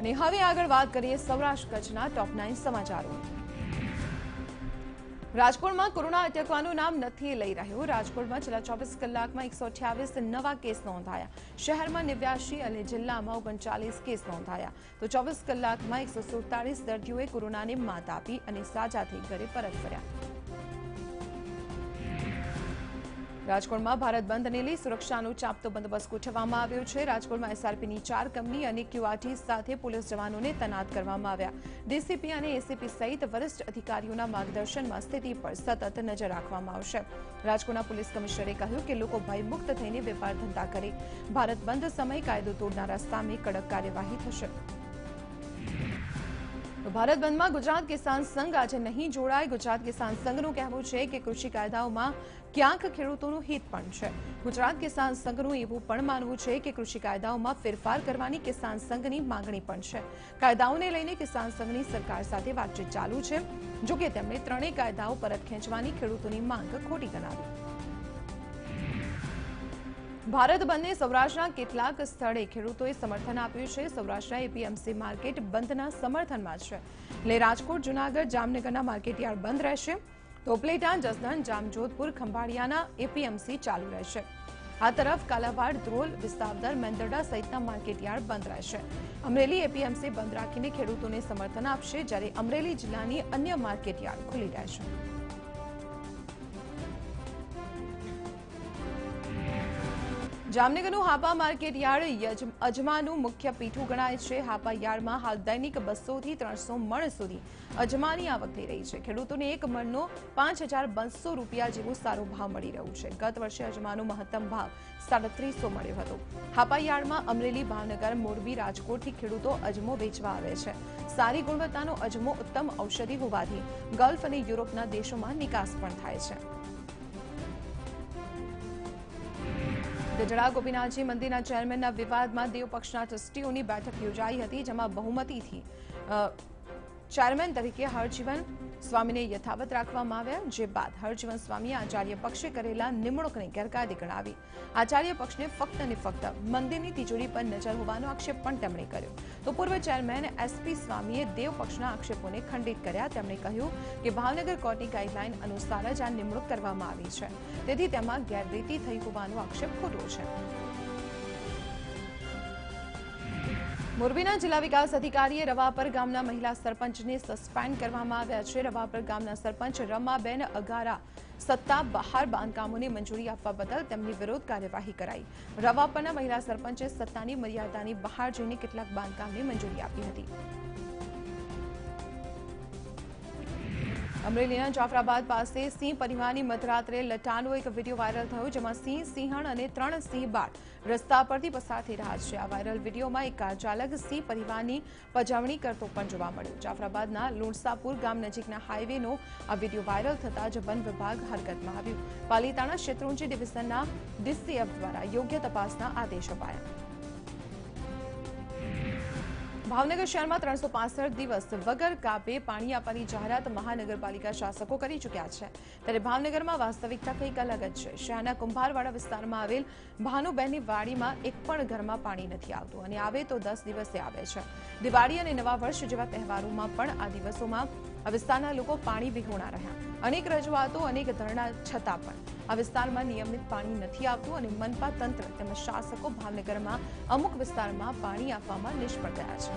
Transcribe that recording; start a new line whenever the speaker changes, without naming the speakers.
અને હવે આગળ વાત કરીએ સૌરાષ્ટ્ર કચ્છના ટોપ 9 સમાચારો। રાજકોટમાં કોરોના અટકવાનું નામ નથી લઈ રહ્યું। રાજકોટમાં છેલ્લા 24 કલાકમાં 128 નવા કેસ નોંધાયા। શહેરમાં 89 અને જિલ્લામાં 39 કેસ નોંધાયા। તો 24 કલાકમાં 147 દર્દીઓએ કોરોનાને માત આપી અને સાજા થઈ ઘરે પરત ફર્યા। રાજકોટમાં ભારત બંધને લઈ સુરક્ષાનો ચાંપતો બંદોબસ્ત ગોઠવવામાં આવ્યો છે। રાજકોટમાં એસઆરપીની 4 કંપની અને ક્યુઆરટી સાથે પોલીસ જવાનોને તૈનાત કરવામાં આવ્યા। ડીસીપી અને એસીપી સહિત વરિષ્ઠ અધિકારીઓના માર્ગદર્શનમાં સ્થિતિ પર સતત નજર રાખવામાં આવશે। રાજકોટના પોલીસ કમિશનરે કહ્યું કે લોકો ભયમુક્ત થઈને વેપાર ધંધા કરે। ભારત બંધ સમયે કાયદો તોડનારા સામે કડક કાર્યવાહી થશે। ભારત બંધમાં ગુજરાત કિસાન સંઘ આજે નહીં જોડાય। ગુજરાત કિસાન સંઘનું કહેવું છે કે કૃષિ કાયદાઓમાં ક્યાંક ખેડૂતોનું હિત પણ છે। ગુજરાત કિસાન સંઘનું એવું પણ માનવું છે કે કૃષિ કાયદાઓમાં ફેરફાર કરવાની કિસાન સંઘની માંગણી પણ છે। કાયદાઓને લઈને કિસાન સંઘની સરકાર સાથે વાતચીત ચાલુ છે। જોકે તેમણે ત્રણેય કાયદાઓ પરત ખેંચવાની ખેડૂતોની માંગ ખોટી ગણાવી। ભારત બંધને સૌરાષ્ટ્રના કેટલાક સ્થળે ખેડૂતોએ સમર્થન આપ્યું છે। સૌરાષ્ટ્રના એપીએમસી માર્કેટ બંધના સમર્થનમાં છે। એટલે રાજકોટ, જૂનાગઢ, જામનગરના માર્કેટયાર્ડ બંધ રહેશે। તો ઉપલેટા, જસદણ, જામજોધપુર, ખંભાળિયાના એપીએમસી ચાલુ રહેશે। આ તરફ કાલાવાડ, ધ્રોલ, વિસાવદર, મેંદરડા સહિતના માર્કેટયાર્ડ બંધ રહેશે। અમરેલી એપીએમસી બંધ રાખીને ખેડૂતોને સમર્થન આપશે, જ્યારે અમરેલી જિલ્લાની અન્ય માર્કેટયાર્ડ ખુલ્લી રહેશે। જામનગરનું હાપા માર્કેટયાર્ડ અજમાનું મુખ્ય પીઠું ગણાય છે। હાપા યાર્ડમાં હાલ દૈનિક 200 થી 300 મણ સુધી અજમાની આવક થઈ રહી છે। ખેડૂતોને એક મણનો 5200 રૂપિયા જેવો સારો ભાવ મળી રહ્યો છે। ગત વર્ષે અજમાનો મહત્તમ ભાવ 350 મળ્યો હતો। હાપા યાર્ડમાં અમરેલી, ભાવનગર, મોરબી, રાજકોટથી ખેડૂતો અજમો વેચવા આવે છે। સારી ગુણવત્તાનો અજમો ઉત્તમ ઔષધિ હોવાથી ગલ્ફ અને યુરોપના દેશોમાં નિકાસ પણ થાય છે। ગઢડા ગોપીનાથજી મંદિરના ચેરમેનના વિવાદમાં દેવ પક્ષના ટ્રસ્ટીઓની બેઠક યોજાઈ હતી, જેમાં બહુમતીથી ચેરમેન તરીકે હરજીવન સ્વામીને યથાવત રાખવામાં આવ્યા। જે બાદ હરજીવન સ્વામીએ આચાર્ય પક્ષે કરેલા નિમણૂકને ગેરકાયદે ગણાવી। આચાર્ય પક્ષને ફક્ત અને ફક્ત મંદિરની તિજોરી પર નજર હોવાનો આક્ષેપ પણ તેમણે કર્યો। તો પૂર્વ ચેરમેન એસપી સ્વામીએ દેવ પક્ષના આક્ષેપોને ખંડિત કર્યા। તેમણે કહ્યું કે ભાવનગર કોર્ટની ગાઈડલાઈન અનુસાર જ આ નિમણૂક કરવામાં આવી છે, તેથી તેમાં ગેરરીતિ થઈ હોવાનો આક્ષેપ ખોટો છે। મોરબીના જિલ્લા વિકાસ અધિકારીએ રવાપર ગામના મહિલા સરપંચને સસ્પેન્ડ કરવામાં આવ્યા છે। રવાપર ગામના સરપંચ રમાબેન અગારા સત્તા બહાર બાંધકામોને મંજૂરી આપવા બદલ તેમની વિરુદ્ધ કાર્યવાહી કરાઈ। રવાપરના મહિલા સરપંચે સત્તાની મર્યાદાની બહાર જઈને કેટલાક બાંધકામને મંજૂરી આપી હતી। અમરેલીના જાફરાબાદ પાસે સિંહ પરિવારની મધરાત્રે લટાનો એક વિડીયો વાયરલ થયો, જેમાં સિંહ, સિંહણ અને 3 સિંહ બાળ રસ્તા પરથી પસાર થઈ રહ્યા છે। આ વાયરલ વિડીયોમાં એક કાર ચાલક સિંહ પરિવારની પજવણી કરતો પણ જોવા મળ્યો। જાફરાબાદના લુણસાપુર ગામ નજીકના હાઈવેનો આ વિડીયો વાયરલ થતા જ વન વિભાગ હરકતમાં આવ્યું। પાલીતાણા શેત્રુંજી ડિવિઝનના ડીસીએફ દ્વારા યોગ્ય તપાસના આદેશ અપાયા। ભાવનગર શહેરમાં 365 દિવસ વગર કાપે પાણી આપવાની જાહેરાત મહાનગરપાલિકા શાસકો કરી ચૂક્યા છે, ત્યારે ભાવનગરમાં વાસ્તવિકતા કંઈક અલગ જ છે। શહેરના કુંભારવાડા વિસ્તારમાં આવેલ ભાનુબેનની વાડીમાં એક પણ ઘરમાં પાણી નથી આવતું અને આવે તો 10 દિવસે આવે છે। દિવાળી અને નવા વર્ષ જેવા તહેવારોમાં પણ આ દિવસોમાં આ વિસ્તારના લોકો પાણી વિહોણા રહ્યા। અનેક રજૂઆતો, અનેક ધરણા છતાં પણ આ વિસ્તારમાં નિયમિત પાણી નથી આવતું અને મનપા તંત્ર તેમજ શાસકો ભાવનગરમાં અમુક વિસ્તારમાં પાણી આપવામાં નિષ્ફળ ગયા છે।